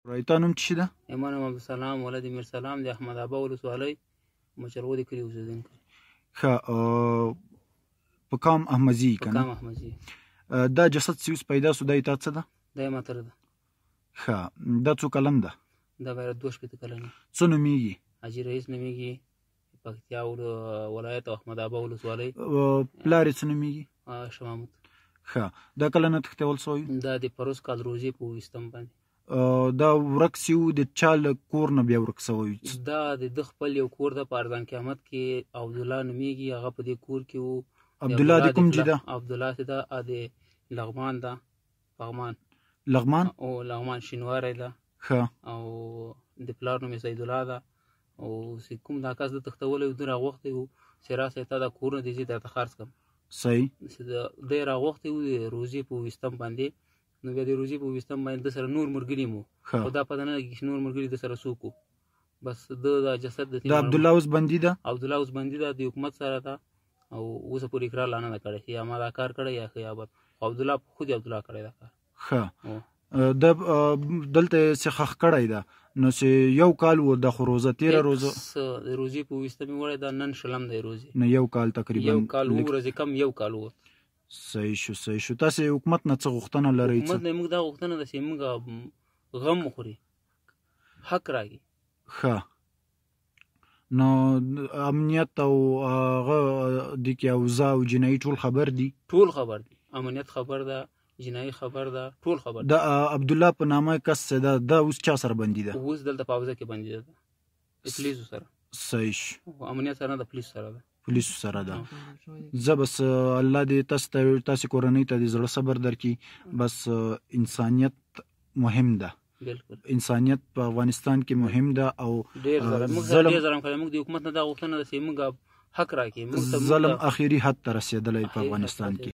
تا نوم څه شي ده؟ ایمان عبدالسلام ولد میرسلام د احمد آبا ولسوالۍ مچرغو د کلي اوسېدونکی. ښه په کام احمدزي په که نه؟ کام احمدزي. دا جسد چې اوس پیدا سو دا یې تا څه ده؟ دا یې متر ده. ښه دا څو کلن ده؟ دا باید 2 کلن وي. څه نومیږي؟ حاجي رئیس نومیږي، پکتیا ولایت او احمد آبا ولسوالۍ. پلار یې څه نومیږي؟ شاه محمود. ښه دا کله نه تښتول سوی؟ دا د پروس کال روزي په 20 باندې. دا ورک سوي د چا له کور نه بیا ورک سوی؟ دا د ده خپل یو کور ده په ارزان قیامت کې، عبدالله نومیږي، هغه په دې کور کې و. عبدالله د کوم ځای ده؟ عبدالله چې ده د لغمان ده، لغمان او لغمان شینواری ده. ښه او د پلار نوم یې سیدالله ده. او چې کوم دا کس ده تښتولی و، ده راغوښتی و چې راسئ تا دا کورونه دي زه درته خرڅ کړم. صحیح. دی یې راغوښتی و د روزي په 20 باندې. نو بیا د روزي په 20 باندې ده سره نور ملګري مو، خو دا پته نه لګي چې نور ملګري ده سره څوک و. بس ده دا جسد د عبدالله اوس بندي ده؟ عبدالله اوس بندي ده، د حکومت سره ده او اوسه پورې اقرار لا نه ده کړی یا ما دا کار کړی یا ښه یا بد. خو عبدالله خود یې عبدالله کړی دا کار. ښه دلته یې څه ښخ کړی ده نو چې یو کال و ده، خو روزه تېره روزه د روزي په 20 مې وړی ده، نن شلم دی روزي. نه یو کال تقریبا، یو کال 2 ورځې کم، یو کال و. صحیح شو صحیح شو. تاسې حکومت نه څه غوښتنه لرئ؟ حکومت نه موږ دا غوښتنه ده چې موږ غم وخوري، حق راکړي. ښه نو امنیت او هغه دې کې اوضاع او جنایي ټول خبر دي؟ ټول خبر دي، امنیت خبر ده، جنایي خبر ده، ټول خبر ده. دا عبدالله په نامه کس ده، دا اوس چا سره بندي ده؟ اوس دلته په حوزه کې بندي ده، پولیسو سره. صحیح شو. امنیت سره نه، د پولیسو سره ده. پولیسو سره ده. زه بس الله دې تاسې کورنۍ ته د زړه صبر درکړي. بس انسانیت مهم ده، انسانیت په افغانستان کې مهم ده. او ډېر ظلم کړی. موږ د حکومت نه دا غوښتنه ده چې موږ حق راکړي. ظلم اخري حد ته رسېدلی په افغانستان کې.